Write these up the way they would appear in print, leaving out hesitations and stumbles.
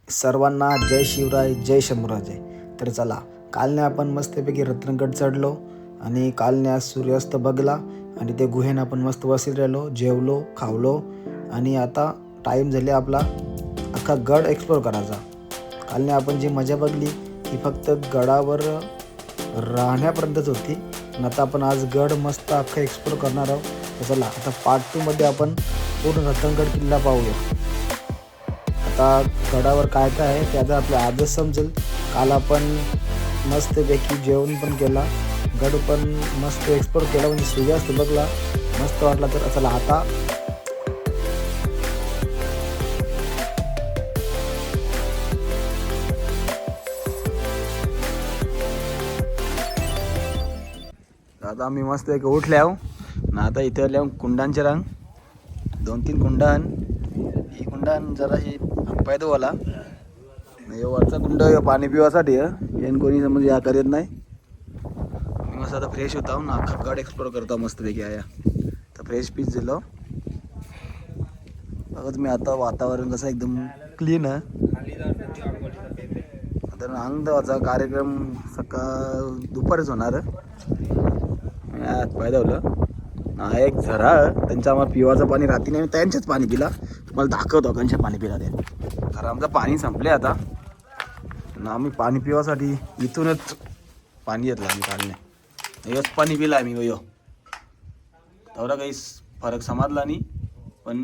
सर्वांना जय शिवराय, जय शंभूराजे. तर चला, कालने आपण मस्तपैकी रत्नगड चढलो आणि कालने आज सूर्यास्त बघला आणि ते गुहेने आपण मस्त बसत राहिलो, जेवलो, खावलो आणि आता टाईम झाले आपला अख्खा गड एक्सप्लोर करायचा. कालने आपण जी मजा बघली ती फक्त गडावर राहण्यापर्यंतच होती, पण आता आपण आज गड मस्त अख्खा एक्सप्लोर करणार आहोत. तर चला, आता पार्ट 2मध्ये आपण पूर्ण रत्नगड किल्ला पाहूया. आता गडावर काय काय आहे ते आता आपल्या आजच समजेल. काल आपण मस्तपैकी जेवण पण केला, गड पण मस्त एक्सप्लोर केला, म्हणजे सूर्यास्त बघला, मस्त वाटला. तर चला आता आम्ही मस्त एक उठल्या ना. आता इथे आल्या कुंडांचे रंग 2-3 कुंडान, ही कुंडान जरा ही हातपाय धुवाला, वरचा कुंड पाणी पिवासाठी येण कोणी समज या करीत नाही. मी मस्त आता फ्रेश होता ना, अख्खा गड एक्सप्लोर करतो मस्तपैकी आया. तर फ्रेश पीस दिलो बघत मी. आता वातावरण कसं एकदम क्लीन आहे. आता आनंदाचा कार्यक्रम दुपारीच होणार. हातपाय धुवलं ना. एक झरा त्यांच्या आम्हाला पिवाचं पाणी रात्री नाही, त्यांचंच पाणी पिला. तुम्हाला दाखवतो त्यांच्या पाणी पिला ते, कारण आमचं पाणी संपले आता ना. आम्ही पाणी पिवासाठी इथूनच पाणी घेतलं आम्ही कालने. योच पाणी पिलं आम्ही यो. तेवढा काही फरक समजला नाही, पण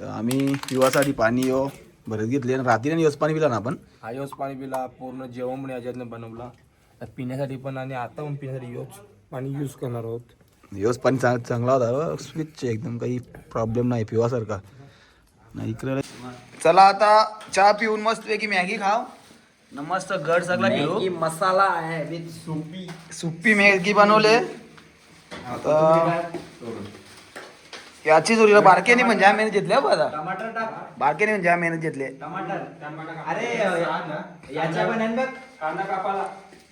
आम्ही पिवासाठी पाणी यो भरत घेतले. रात्री योच पाणी पिला ना आपण. हा योच पाणी पिला. पूर्ण जेवण पण याच्यातनं बनवला पिण्यासाठी पण, आणि आता पण पिण्यासाठी योच पाणी यूज करणार आहोत. योच पाणी चांगला होता, स्विच एकदम काही प्रॉब्लेम नाही पिवासारखा नाही इकडे. चला आता चहा पिऊन मस्तपैकी मॅगी खाव न. मस्त गड सगळा घेऊ. मसाला आहे विथ सुपी. सुप्पी मॅगी बनवले. आता याची जोरीला बारकेने म्हणजे मेहनत घेतली बघा. टमाटर टाक. बारकेने म्हणजे मेहनत घेतले. टमाटर अरे याच्या पण बघ. कांदा कापाला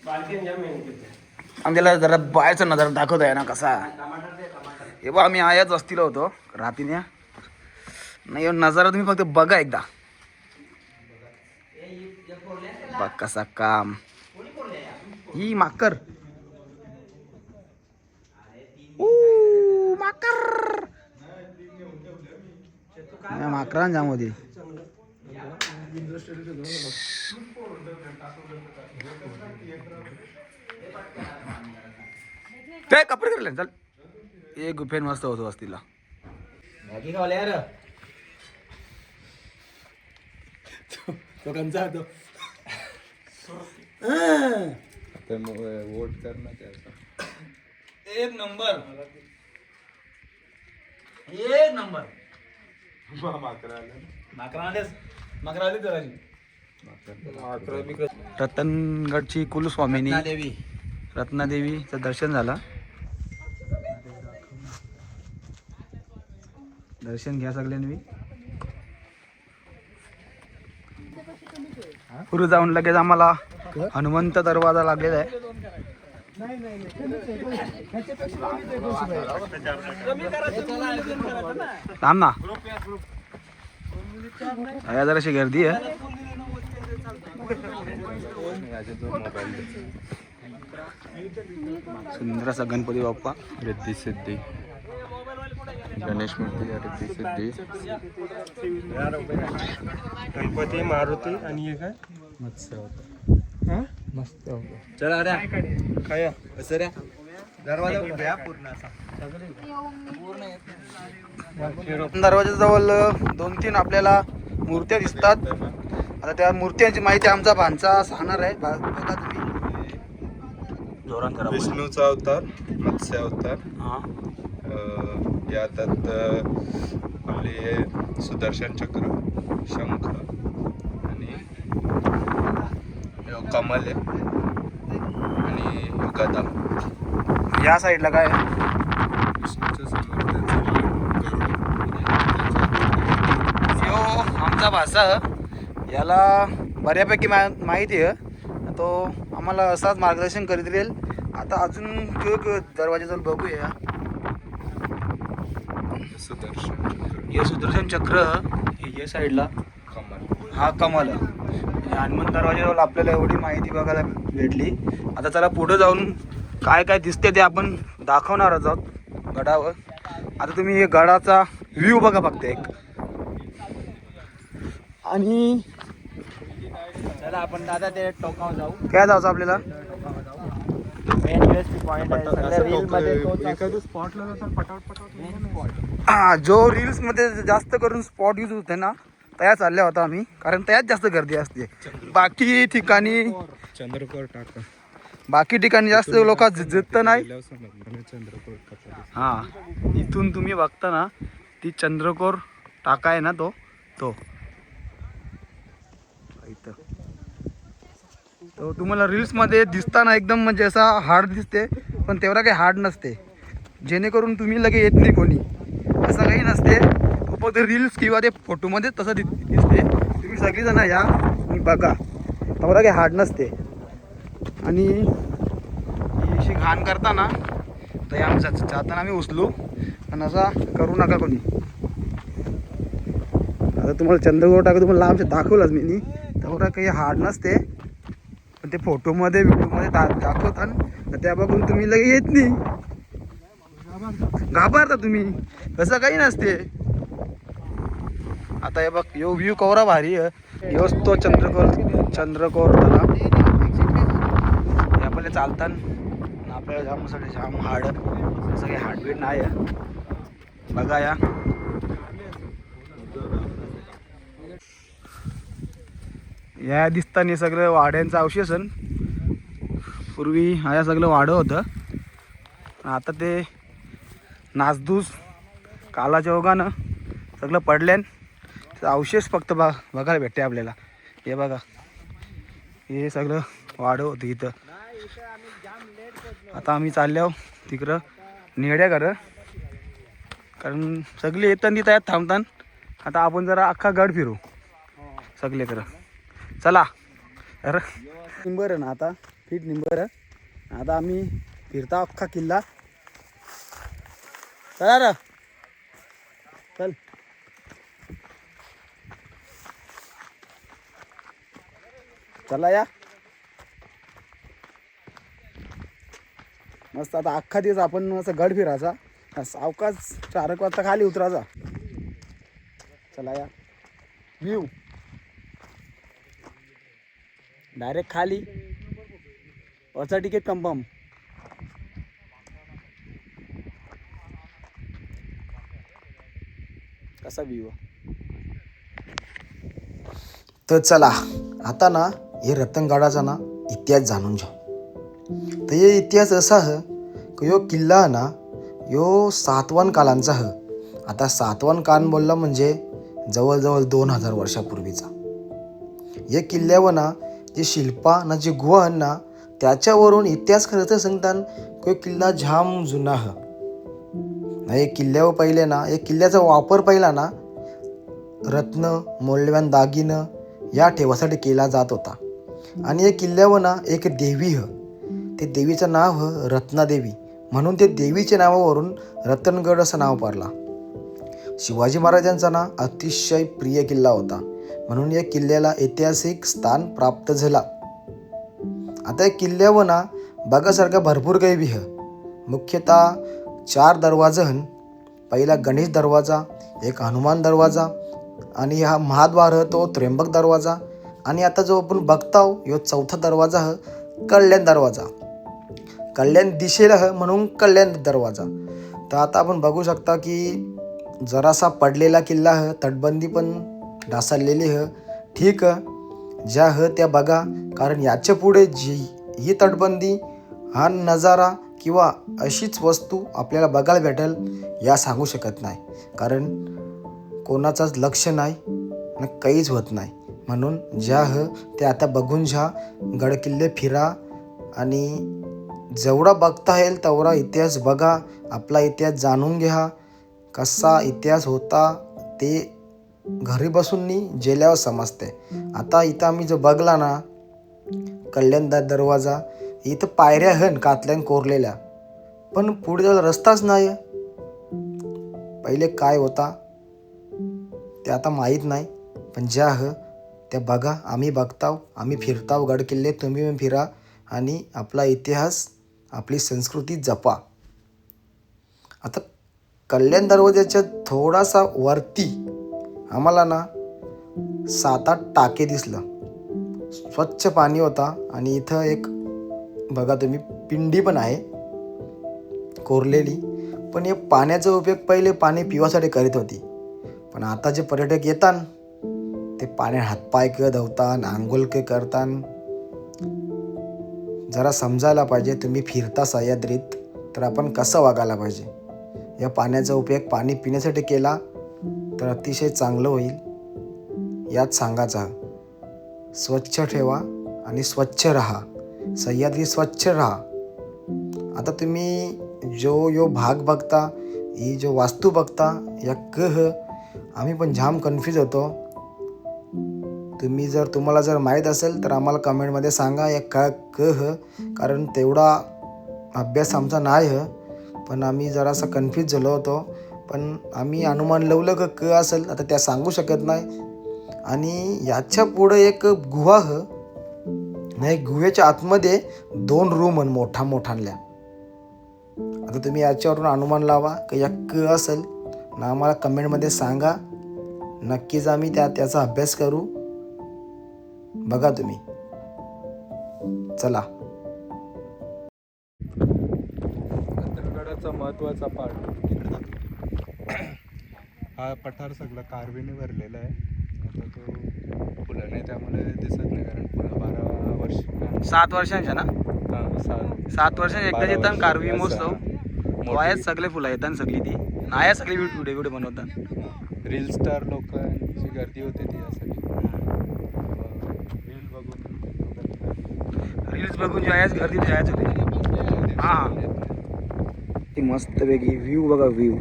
बारकेने जाम मेहनत घेतली. आणि त्याला जरा बाहेरचा नजर दाखवत आहे ना कसा. टमाटर हे बघ, आम्ही आयाच वस्तीला होतो रात्रीने नाही. नजारा तुम्ही फक्त बघा एकदा. बघ कसा काम. ही माकर माकर माकरान जाम होती. ते कपडे करले चल. एक गुफेन मस्त होतो वस्तीला. मॅगी खावले यार. तो कंचा तो वोट करना त्याचा. एक नंबर रतनगडची कुलस्वामिनी देवी रत्नादेवीचं दर्शन झालं. दर्शन घ्या सगळ्यांनी. पुढे जाऊन लगेच आम्हाला हनुमंत दरवाजा लागलेला आहे. थांब ना, जराशी गर्दी आहे. सुंदर असा गणपती बाप्पा. रिद्धी सिद्धी गणेश मूर्ती रिद्धी सिद्धी गणपती मारुती आणि हे काय मस्त होतं. मस्त होतं. चला रे काय असं रे दरवाजा उभ्या पूर्ण असा. दरवाजाजवळ 2-3 आपल्याला मूर्त्या दिसतात. आता त्या मूर्त्यांची माहिती आमचा भांचा सांगणार आहे. बघा तुम्ही. जोरान करा. विष्णूचा अवतार, मत्स्य अवतार. यातात आपले सुदर्शन चक्र, शंख आणि कमल आहे आणि गदा. या साईडला काय विष्णूच्या समोर यो आमचा भाषा. याला बऱ्यापैकी माहिती आहे. तो आम्हाला असाच मार्गदर्शन करीत राहील. आता अजून दरवाजाजवळ बघूया. सुदर्शन हे सुदर्शन चक्र हे साईडला कमल. हा कमल. आणि हनुमान दरवाजाजवळ आपल्याला एवढी माहिती बघायला भेटली. आता चला पुढे जाऊन काय काय दिसते ते आपण दाखवणारच आहोत गडावर. आता तुम्ही हे गडाचा व्ह्यू बघा फक्त एक. आणि चला आपण दादा ते टोकावर जाऊ. काय जायचं आपल्याला? मेन युएसपी पॉइंट आहे सगळ्या रील मध्ये हा, जो रील्स मध्ये जास्त करून स्पॉट यूज होते ना त्या चालल्या होता आम्ही, कारण त्यात जास्त गर्दी असते. बाकी ठिकाणी चंद्रकोर टाका. बाकी ठिकाणी जास्त लोक जिद्द नाही. चंद्रकोर टाका. हा, इथून तुम्ही बघता ना ती चंद्रकोर टाका आहे ना, तो इथं तो तुम्हाला रील्स मध्ये दिसताना एकदम म्हणजे असा हार्ड दिसते, पण तेवढा काही हार्ड नसते, जेणेकरून तुम्ही लगे येत नाही कोणी, असं काही नसते. फक्त रील्स किंवा ते फोटोमध्ये तसं दिसते. तुम्ही सगळीजण या आणि बघा, तेवढा काही हार्ड नसते. आणि ही अशी घाण करताना तर आमच्या जाताना आम्ही उचलू, पण असा करू नका कोणी. आता तुम्हाला चंद्रकोर टाका तुम्हाला लांबचे दाखवलंच मी, तेवढा काही हार्ड नसते, पण ते फोटोमध्ये व्हिडिओमध्ये दाखवतात त्या बघून तुम्ही लगे येत नाही, घाबरता तुम्ही. तसं काही नसते. आता हे बघ, यो व्ह्यू कवरा भारी आहे. योच तो चंद्रकोर तलाव. हे आपल्याला चालताना आपल्याला जाम सगळे जाम हार्ड, असं काही हार्डबीट नाही आहे. बघा या दिसताना सगळं वाड्यांचं अवशेषण. पूर्वी हा सगळं वाडं होतं, आता ते नासधूस कालाच्या ओघानं सगळं पडल्यान अवशेष फक्त बघायला भेटते आपल्याला. हे बघा, हे सगळं वाडं होतं इथं. आता आम्ही चाललो तिकडं नेड्या घरं, कारण सगळे येतात तिथं थांबतात. आता आपण जरा अख्खा गड फिरू सगळे खरं. चला अरे निंबर ना, आता फिट निंबर. आता आम्ही फिरता अख्खा किल्ला. चला र चल. चला या मस्त. आता अख्खा दिवस आपण असं गड फिरायचा, सावकाश 4 वाजता खाली उतरायचा. चला या व्ह्यू डायरेक्ट खाली वरचा तिकीट कन्फर्म. कसा व्ह्यू. तर चला आता ना हे रतनगडाचा ना इतिहास जाणून जाऊ. तर हे इतिहास असा ह की यो किल्ला ना यो सातवाहन कालांचा ह. आता सातवाहन कान बोलला म्हणजे जवळजवळ 2000 वर्षापूर्वीचा. या किल्ल्यावर ना जे शिल्पा ना जे गुहा ना त्याच्यावरून इतिहास खरं सांगतात की किल्ला जाम जुना ह. हे किल्ल्यावर पहिले ना या किल्ल्याचा वापर पहिला ना रत्न मौल्यवान दागिनं या ठेवासाठी केला जात होता. आणि या किल्ल्यावर ना एक देवी ह. ते देवीचं नाव ह रत्नादेवी, म्हणून ते देवीच्या नावावरून रतनगड असं नाव पडला. शिवाजी महाराजांचा ना अतिशय प्रिय किल्ला होता, म्हणून या किल्ल्याला ऐतिहासिक स्थान प्राप्त झाला. आता या किल्ल्यावर ना बघासारखं भरपूर काही बी ह. मुख्यतः 4 दरवाजा हन. पहिला गणेश दरवाजा, एक हनुमान दरवाजा, आणि हा महाद्वार तो त्र्यंबक दरवाजा, आणि आता जो आपण बघताव यो 4था दरवाजा ह कल्याण दरवाजा. कल्याण दिशेला ह म्हणून कल्याण दरवाजा. तर आता आपण बघू शकता की जरासा पडलेला किल्ला ह, तटबंदी पण ढासळलेली ह. ठीक ज्या ह त्या बघा, कारण याच्या पुढे जी ही तटबंदी, हा नजारा किंवा अशीच वस्तू आपल्याला बघायला भेटेल या सांगू शकत नाही, कारण कोणाचाच लक्ष नाही ना काहीच होत नाही. म्हणून ज्या ह ते आता बघून ज्या गडकिल्ले फिरा आणि जेवढा बघता येईल तेवढा इतिहास बघा, आपला इतिहास जाणून घ्या. कसा इतिहास होता ते घरी बसून नी जेल्यावर समजते. आता इथं आम्ही जो बघला ना कल्याण दरवाजा, इथं पायऱ्या हन कातल्यान कोरलेल्या, पण पुढे जायला रस्ताच नाही. पहिले काय होता ते आता माहीत नाही, पण ज्या ह त्या बघा. आम्ही बघताव, आम्ही फिरताव गड किल्ले, तुम्ही पण फिरा आणि आपला इतिहास, आपली संस्कृती जपा. आता कल्याण दरवाजाच्या थोडासा वरती आम्हाला ना 7-8 टाके दिसलं. स्वच्छ पाणी होता आणि इथं एक बघा तुम्ही पिंडी पण आहे कोरलेली. पण हे पाण्याचा उपयोग पहिले पाणी पिवासाठी करीत होती, पण आता जे पर्यटक येतात ते पाण्यात हातपाय धुतात, आंघोळ करतात. जरा समजायला पाहिजे, तुम्ही फिरता सह्याद्रीत तर आपण कसं वागायला पाहिजे. या पाण्याचा उपयोग पाणी पिण्यासाठी केला तर अतिशय चांगलं होईल. यात सांगायचं, स्वच्छ ठेवा आणि स्वच्छ राहा. सह्याद्री स्वच्छ राहा. आता तुम्ही यो भाग बघता, ही जो वास्तू बघता, या आम्ही पण जाम कन्फ्यूज होतो. तुम्हाला जर माहीत असेल तर आम्हाला कमेंटमध्ये सांगा या कारण तेवढा अभ्यास आमचा नाही पण आम्ही जरासा कन्फ्यूज झालो होतो. पण आम्ही अनुमान लावलं असेल, आता त्या सांगू शकत नाही. आणि याच्या पुढं एक गुहा नाही, गुहेच्या आतमध्ये 2 रूम मोठ्याल्या. आता तुम्ही याच्यावरून अनुमान लावा की या असेल ना, आम्हाला कमेंटमध्ये सांगा. नक्कीच आम्ही त्याचा अभ्यास करू. बघा तुम्ही. चला. रत्नगडाचा महत्त्वाचा पार्ट हा पठार सगळा कारवीने भरलेला आहे. आता तो फुलं नाही त्यामुळे दिसत नाही, कारण फुलं 12 वर्ष 7 वर्षांच्या ना, हां 7 वर्षांच्या एकदा येतात कारवी महोत्सव. वायात सगळे फुलं येतात, सगळी ती नाया सगळी व्हिडिओ बनवतात. रील स्टार लोकांची गर्दी होते ती यासाठी. रील्स बघून जायच गर्दी जायचं होते. हां, ती मस्त वेगळी व्ह्यू बघा, व्ह्यू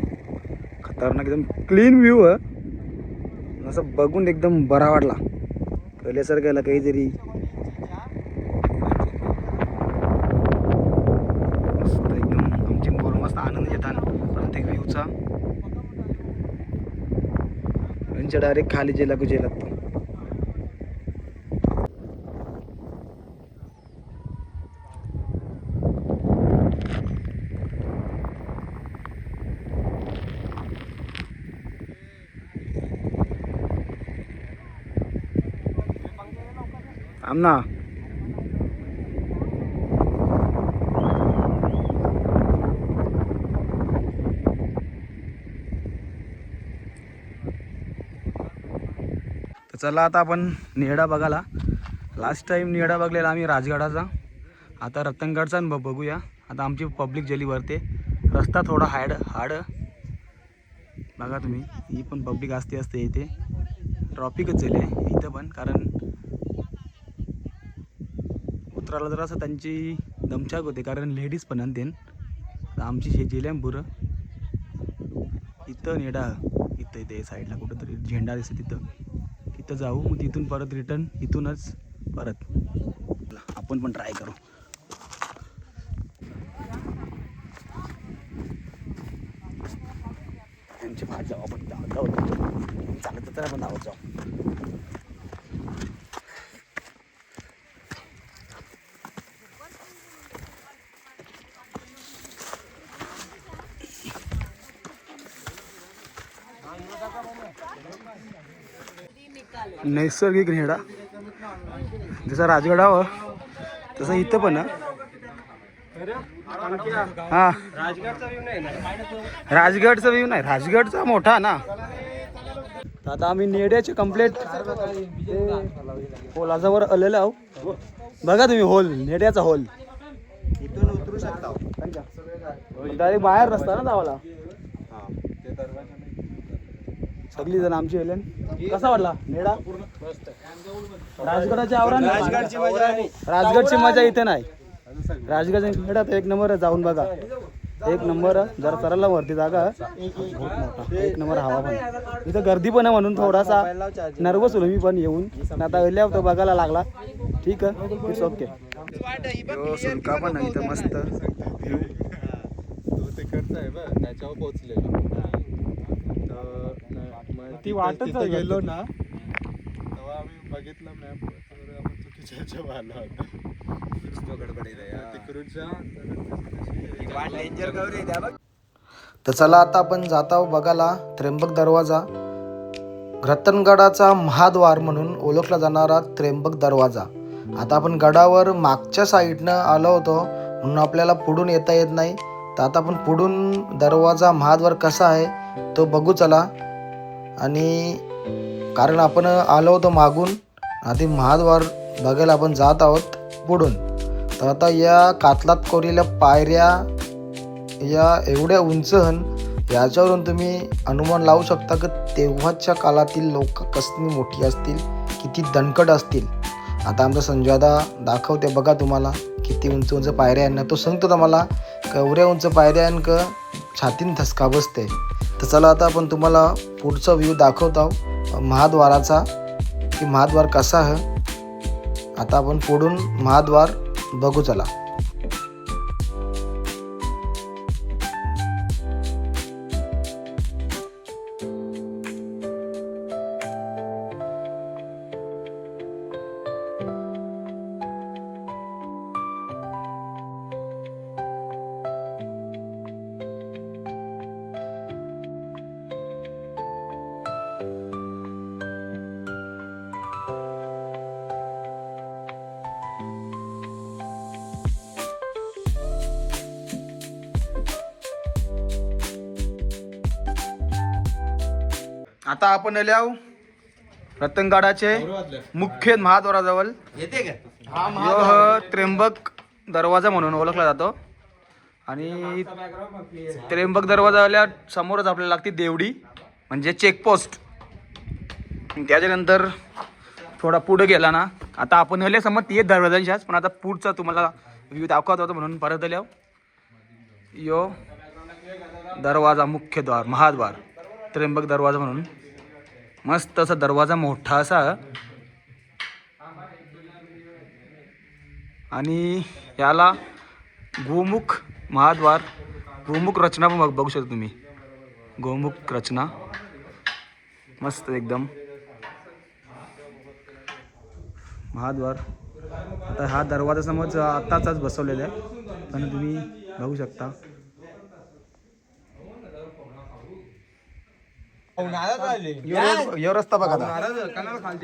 खतरनाक, एकदम क्लीन व्ह्यू आहे. असं बघून एकदम बरा वाटला. पहिल्यासारखं याला काहीतरी मस्त एकदम आमची पोरं मस्त आनंद घेतात प्रत्येक व्ह्यूचा. त्यांच्या डायरेक्ट खाली जे लागू जे लागतो. आमना तर चला आता आपण निहडा बघायला. लास्ट टाइम निहडा बघलेला आम्ही राजगडाचा. आता रतनगडचा बघूया. आता आमची पब्लिक जली वरते. रस्ता थोडा हार्ड बघा तुम्ही. ही पण पब्लिक असते इथे. ट्रॉफिकच झाली आहे इथं पण, कारण उतरायला जरा असं त्यांची दमछाक होते, कारण लेडीज पण आणते. आमची जेल्याम बुरं इथं नेडा, इथे साईडला कुठंतरी झेंडा दिसते, तिथं जाऊ. मग तिथून परत रिटर्न इथूनच परत आपण पण ट्राय करू. त्यांची भात जाऊ आपण, चालत तर आपण धावत जाऊ. नैसर्गिक नेडा जसा राजगडावर तसं इथं पण हा. राजगडचा व्ह्यू नाही, राजगडचा मोठा ना. आता आम्ही नेड्याचे कंप्लेंट होलाजावर आलेलो आहो. बघा तुम्ही होल, नेड्याचा होल. इथून उतरू शकता डायरेक्ट बाहेर रस्ता ना जावाला. सगळी जण आमची वेलेन. कसा वाटला नेडा? राजगडाच्या आवरण, राजगडची मजा इथे नाही. राजगड नेडा तर एक नंबर जाऊन बघा, एक नंबर. जरा चराला वरती जागा, एक नंबर हवा पण. इथं गर्दी पण आहे म्हणून थोडासा नर्वस होलो मी पण येऊन. आता वेल्या तो बघायला लागला. ठीक आहे, इट्स ओके. सुलका पण आहे इथं मस्त. तो तिकडचा आहे बघ, त्याच्यावर पोहोचलेला. ती वाटच गेलो ना तेव्हा आम्ही बघितलं मॅप तर आपण चुकीच्या ह्याच्यावर आलो होता तिकडूनच्या तर चला आता आपण जात आहोत बघायला त्र्यंबक दरवाजा, रतनगडाचा महाद्वार म्हणून ओळखला जाणारा त्र्यंबक दरवाजा. आता आपण गडावर मागच्या साईडनं आलो होतो म्हणून आपल्याला पुढून येता येत नाही. तर आता आपण पुढून दरवाजा महाद्वार कसा आहे तो बघू चला. आणि कारण आपण आलो होतो मागून, आधी महाद्वार बघायला आपण जात आहोत पुढून. तर आता या कातलात कोरलेल्या पायऱ्या या एवढ्या उंच याच्यावरून तुम्ही अनुमान लावू शकता की तेव्हाच्या काळातील लोक कसली मोठी असतील, किती दणकट असतील. आता आमचा संजयदा दाखवते बघा तुम्हाला किती उंच उंच पायऱ्या आहे ना. तो सांगतो मला एवढ्या उंच पायऱ्या आहे का छातीन धसका बसते. तर चला आता आपण तुम्हाला पुढचा व्ह्यू दाखवतो महाद्वाराचा, की महाद्वार कसा आहे. आता आपण पुढून महाद्वार बघू चला. आता आपण आलो रतनगडाचे मुख्य महाद्वाराजवळ. त्र्यंबक दरवाजा म्हणून ओळखला जातो. आणि त्र्यंबक दरवाजाला समोरच आपल्याला लागते देवडी म्हणजे चेकपोस्ट. त्याच्यानंतर थोडा पुढे गेला ना, आता आपण आले समज ते दरवाजांच्याच, पण आता पुढचा तुम्हाला व्ह्यू दाखवत होता म्हणून परत आलो. यो दरवाजा मुख्य द्वार महाद्वार त्र्यंबक दरवाजा म्हणून मस्त असा दरवाजा मोठा असा. आणि याला गोमुख महाद्वार, गोमुख रचना पण बघू शकता तुम्ही. गोमुख रचना मस्त एकदम महाद्वार. आता हा दरवाजा समज आत्ताच बसवलेला आहे, पण तुम्ही बघू शकता. यो रस्ता बघा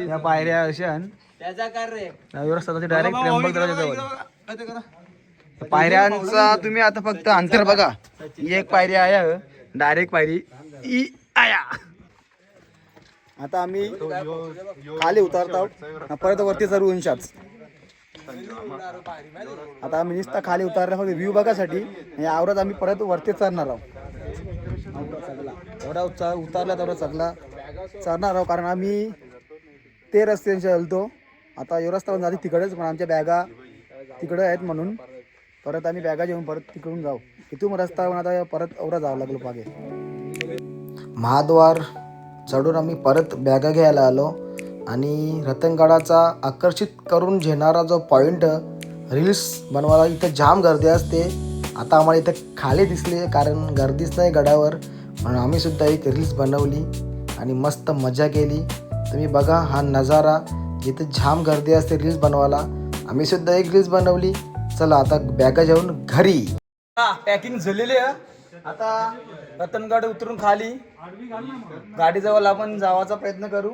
या पायऱ्या अशा रस्ता डायरेक्ट त्र्यंबक दरवाजाजवळ. पायऱ्यांचा तुम्ही आता फक्त अंतर बघा. ही एक पायरी आहे डायरेक्ट पायरी ई आया. आता आम्ही खाली उतरतो परत वरती चढू इंशाच. आता आम्ही नुसता खाली उतरला फक्त व्ह्यू बघासाठी, आवरत आम्ही परत वरती चढणार आहोत. एवढा उतरला तेवढा चढणार आहोत, कारण आम्ही ते रस्त्यांशी हलतो. आता यो रस्ता पण झाली तिकडेच, पण आमच्या बॅगा तिकडे आहेत म्हणून परत आम्ही बॅगा घेऊन परत तिकडून जाऊ. इथून रस्ता पण आता परत एवढा जावं लागलो पागे. महाद्वार चढून आम्ही परत बॅगा घ्यायला आलो. आणि रतनगडाचा आकर्षित करून घेणारा जो पॉईंट रील्स बनवायला इथं जाम गर्दी असते. आता आम्हाला इथं खाली दिसले कारण गर्दीच नाही गडावर, म्हणून आम्ही सुद्धा एक रील्स बनवली आणि मस्त मजा केली. तुम्ही बघा हा नजारा, जिथं जाम गर्दी असते रील्स बनवायला. आम्ही सुद्धा एक रील्स बनवली. चला आता बॅगा घेऊन घरी. पॅकिंग झालेली आहे. आता रतनगड उतरून खाली गाडीजवळ आपण जावाचा प्रयत्न करू.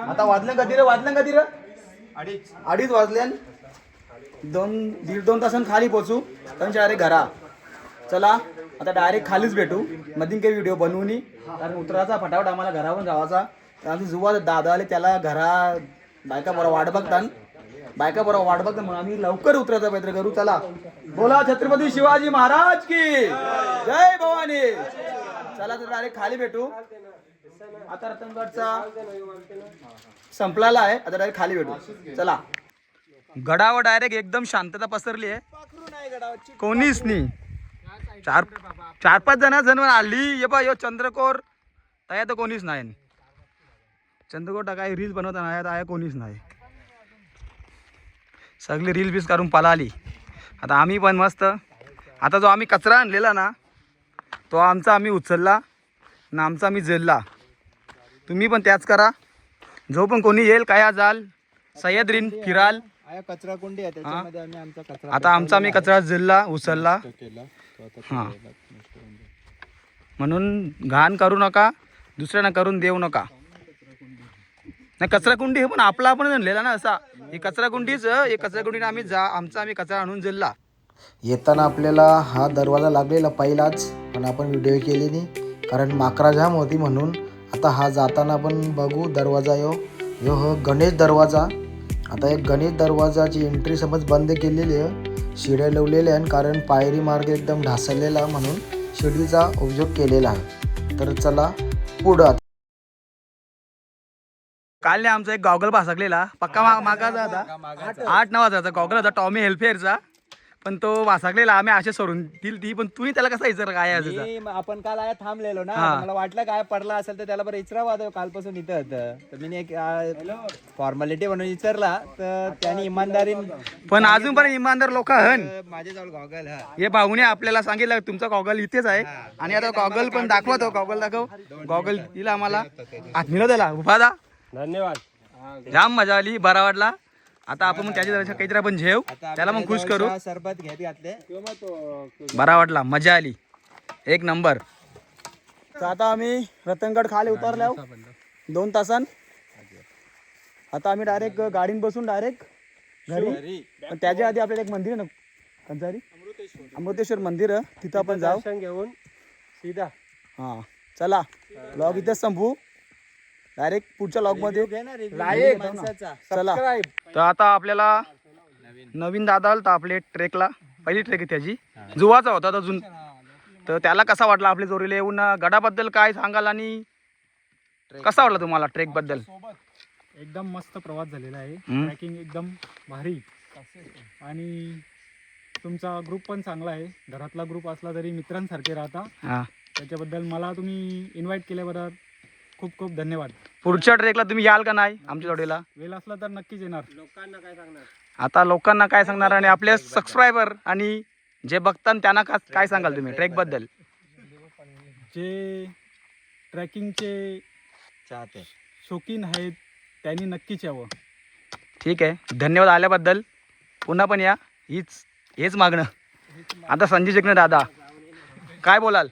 आता वाजल्या कधी रे 2:30 वाजल्या. 1.5-2 तासांनी खाली पोचू त्यांच्या डायरेक्ट घरा. चला आता डायरेक्ट खालीच भेटू. मधीन काही व्हिडिओ बनवू नये कारण उतराचा फटाफट आम्हाला घरावरून जावाचा. आमचे जुवा दादा आले त्याला घरा बायका बरोबर वाट बघतात म्हणून आम्ही लवकर उतरायचा प्रयत्न करू. चला बोला छत्रपती शिवाजी महाराज की जय भवानी. चला तर डायरेक्ट खाली भेटू. आता रतनगडचा संपलेला आहे, आता डायरेक्ट खाली भेटू. चला. गडावर डायरेक्ट एकदम शांतता पसरली आहे, कोणीच नाही. 4-5 जण आली. ये बा यो चंद्रकोर तया तर कोणीच नाही. चंद्रकोर काय रील्स बनवता नाही कोणीच नाही. सगळी रील बीस करून पळाली. आता आम्ही पण मस्त. आता जो आम्ही कचरा आणलेला ना तो आमचा आम्ही उचलला ना, आमचा आम्ही जेलला. तुम्ही पण त्याच करा जो पण कोणी येईल काय जाल सह्याद्रीन फिराल. कचरा कुंडी आहे त्याच्यामध्ये आम्ही आमचा कचरा आता आम्ही कचरा जिल्हा उचलला केला तो आता हां. फिरायला नष्ट होऊन जाईल. म्हणून घाण करू नका, दुसऱ्यांना करून देऊ नका. नाही कचरा कुंडी हे पण आपला आपण आणलेला ना असा. ही कचरा कुंडीच हे कचरा कुंडीने आम्ही कचरा आणून जिल्हा. येताना आपल्याला हा दरवाजा लागलेला पहिलाच, पण आपण व्हिडिओ केली नाही कारण माकरा जाम होती म्हणून. आता हा जाताना आपण बघू दरवाजा यो हो गणेश दरवाजा. आता एक गणेश दरवाजाची एंट्री समज बंद केलेली आहे, शिड्या लावलेल्या आहे कारण पायरी मार्ग एकदम ढासळलेला म्हणून शिडीचा उपयोग केलेला आहे. तर चला पुढं. काल नाही आमचा एक गॉगल भासकलेला पक्का मागाचा होता 8-9 हजाराचा गॉगल होता टॉमी हेल्फेअरचा, पण तो वासकलेला आम्ही असे सोडून दिली ती. पण तुम्ही त्याला कसं विचार काय आपण काल आया थांबलेलो ना, हा. मला वाटलं काय पडला असेल तर त्याला बरं विचारावं, कालपासून इथं होतं तर मी एक फॉर्मॅलिटी म्हणून विचारला तर त्यांनी इमानदारीन पण अजून पण इमानदार लोक हन माझ्याजवळ गॉगल हे भाऊने आपल्याला सांगितलं तुमचा गॉगल इथेच आहे आणि आता गॉगल पण दाखवा, तो गॉगल दाखव. गॉगल दिला आम्हाला आत्मीला त्याला उफादा. धन्यवाद. जाम मजा आली, बरा वाटला. आता आपण मग त्याची जरा काहीतरी आपण झेव त्याला मग खुश करू. सरबत घेत घातले. बरा वाटला, मजा आली, एक नंबर. तर आता आम्ही रतनगड खाली उतरलो 2 तासान. आता आम्ही डायरेक्ट गाडीन बसून डायरेक्ट घरी. पण त्याच्या आधी आपल्याला एक मंदिर आहे ना कंचारी अमृतेश्वर मंदिर आहे, तिथं आपण जाऊ घेऊन सीधा. हां चला ब्लॉग इथेच संपू, डायरेक्ट पुढच्या लॉग मध्ये चला. तर आता आपल्याला नवीन दादा आला आपले ट्रेकला, पहिली ट्रेक आहे त्याची, जुवाचा होता अजून. तर त्याला कसा वाटला आपल्या जोरीला येऊन, गडाबद्दल काय सांगाल आणि कसा वाटला तुम्हाला ट्रेक बद्दल? एकदम मस्त प्रवास झालेला आहे, हम्म. ट्रॅकिंग एकदम भारी आणि तुमचा ग्रुप पण चांगला आहे. घरातला ग्रुप असला तरी मित्रांसारखे राहता, हां. त्याच्याबद्दल मला तुम्ही इन्व्हाइट केल्याबद्दल खूप खूप धन्यवाद. पुढच्या ट्रेकला तुम्ही याल का नाही आमच्या जोडीला? वेळ असला तर नक्कीच येणार. आता लोकांना काय सांगणार आणि आपले सबस्क्रायबर आणि जे बघतात त्यांना काय सांगाल तुम्ही ट्रेक बद्दल? जे ट्रॅकिंगचे शौकीन आहेत त्यांनी नक्कीच यावं. ठीक आहे, धन्यवाद आल्याबद्दल. पुन्हा पण या, हेच मागणं. आता संजय जगणे दादा काय बोलाल?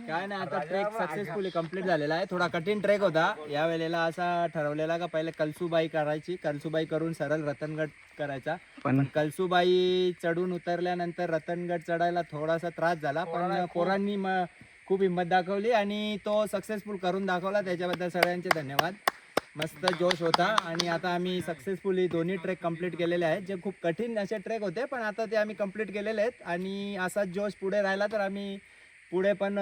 काय नाही, आता ट्रेक सक्सेसफुली कंप्लीट झालेला आहे. थोडा कठीण ट्रेक होता या वेळेला, असा ठरवलेला का पहिले कलसूबाई करायची, कलसूबाई करून सरळ रतनगड करायचा. पण कलसूबाई चढून उतरल्यानंतर रतनगड चढायला थोडासा त्रास झाला, पण पोरांनी खूप हिंमत दाखवली आणि तो सक्सेसफुल करून दाखवला. त्याच्याबद्दल सगळ्यांचे धन्यवाद. मस्त जोश होता आणि आता आम्ही सक्सेसफुली दोन्ही ट्रेक कंप्लीट केलेले आहेत. जे खूप कठीण असे ट्रेक होते पण आता ते आम्ही कंप्लीट केलेले आहेत आणि असाच जोश पुढे राहिला तर आम्ही पुढे पण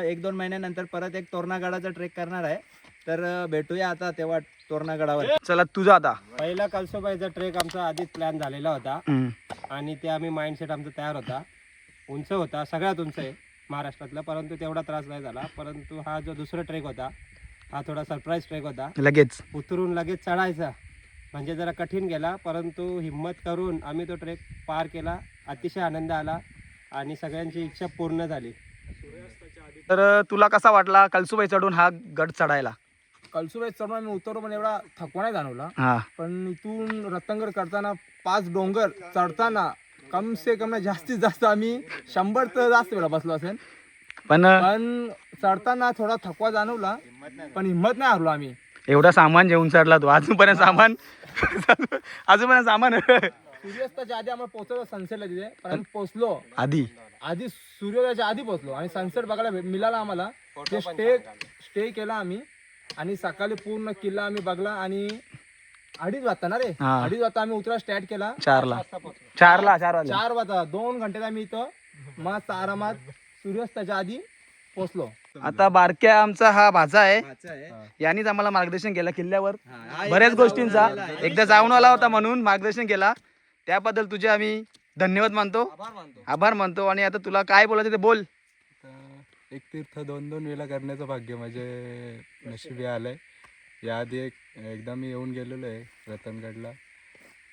1-2 महिन्यानंतर परत एक तोरणागडाचा ट्रेक करणार आहे. तर भेटूया आता तेव्हा तोरणागडावर. चला तुझा आता. पहिला कळसोबाईचा ट्रेक आमचा आधीच प्लॅन झालेला होता आणि ते आम्ही माइंडसेट आमचा तयार होता. उंच होता, सगळ्यात उंच आहे महाराष्ट्रातला, परंतु तेवढा त्रास नाही झाला. परंतु हा जो दुसरा ट्रेक होता हा थोडा सरप्राईज ट्रेक होता. लगेच उतरून लगेच चढायचा म्हणजे जरा कठीण गेला, परंतु हिम्मत करून आम्ही तो ट्रेक पार केला. अतिशय आनंद आला आणि सगळ्यांची इच्छा पूर्ण झाली. तर तुला कसा वाटला कलसूबाई चढून हा गड चढायला? कळसुबाई चढून आम्ही उतरलो पण एवढा थकवा नाही जाणवला. हा. पण इथून रत्नागिरी करताना 5 डोंगर चढताना कम से कम जास्तीत जास्त आम्ही 100 तर जास्त वेळा बसलो असेल. पण पण चढताना थोडा थकवा जाणवला पण हिंमत नाही हारलो आम्ही. एवढा सामान घेऊन चढला तू, अजूनपर्यंत सामान सूर्यास्ताच्या आधी आम्हाला पोहोचलो सनसेटला तिथे, पण आम्ही पोहोचलो आधी सूर्योदयाच्या आधी पोहोचलो आणि सनसेट बघायला मिळाला आम्हाला. ते स्टे केला आम्ही आणि सकाळी पूर्ण किल्ला आम्ही बघला आणि 2:30 वाजता ना रे, हा. 2:30 वाजता आम्ही उतरा स्टार्ट केला. 4 वाजता 4 वाजता 2 घंटे आम्ही इथं मस्त आरामात सूर्यास्ताच्या आधी पोहोचलो. आता बारक्या आमचा हा भाचा आहे, यांनीच आम्हाला मार्गदर्शन केलं किल्ल्यावर बऱ्याच गोष्टींचा. एकदा जाऊन आला होता म्हणून मार्गदर्शन केला, त्याबद्दल तुझे आम्ही धन्यवाद मानतो, आभार मानतो. आणि आता तुला काय बोलायचं ते बोल. तर एक तीर्थ 2-2 वेळा करण्याचं भाग्य माझे नशिबी आलंय. याआधी एकदा मी येऊन गेलेलो आहे रतनगडला,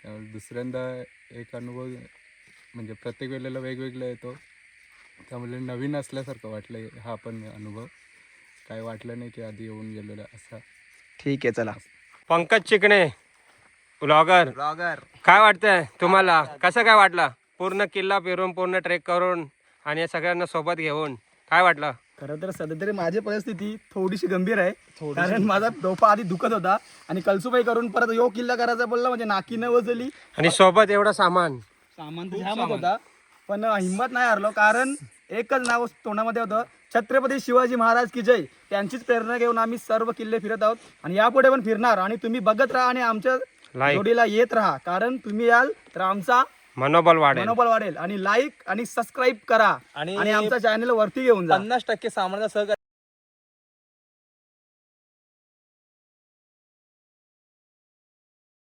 त्यामुळे दुसऱ्यांदा एक अनुभव म्हणजे प्रत्येक वेळेला वेगवेगळा येतो, त्यामुळे नवीन असल्यासारखं वाटलं हा पण अनुभव. काय वाटलं नाही की आधी येऊन गेलेला असा. ठीक आहे चला. पंकज चिकणे ब्लॉगर काय वाटतंय तुम्हाला? कसं काय वाटलं पूर्ण किल्ला फिरून पूर्ण ट्रेक करून आणि या सगळ्यांना सोबत घेऊन काय वाटलं? खरं तर सध्या तरी माझी परिस्थिती थोडीशी गंभीर आहे, कारण माझा डोपा आधी दुखत होता आणि कलसुबाई करून परत यो किल्ला करायचा बोलला म्हणजे नाकी न वजली. आणि सोबत एवढं सामान. सामान तर जामच होता, पण हिंमत नाही हरलो, कारण एकच नाव तोंडामध्ये होतं, छत्रपती शिवाजी महाराज की जय. त्यांचीच प्रेरणा घेऊन आम्ही सर्व किल्ले फिरत आहोत आणि यापुढे पण फिरणार. आणि तुम्ही बघत राहा आणि आमच्या जोडीला येत राहा, कारण तुम्ही याल तर आमचा मनोबल वाढेल. आणि लाईक आणि सबस्क्राईब करा आणि आमचा चॅनल वरती घेऊन जा. 50% सामानाचा सहकार्य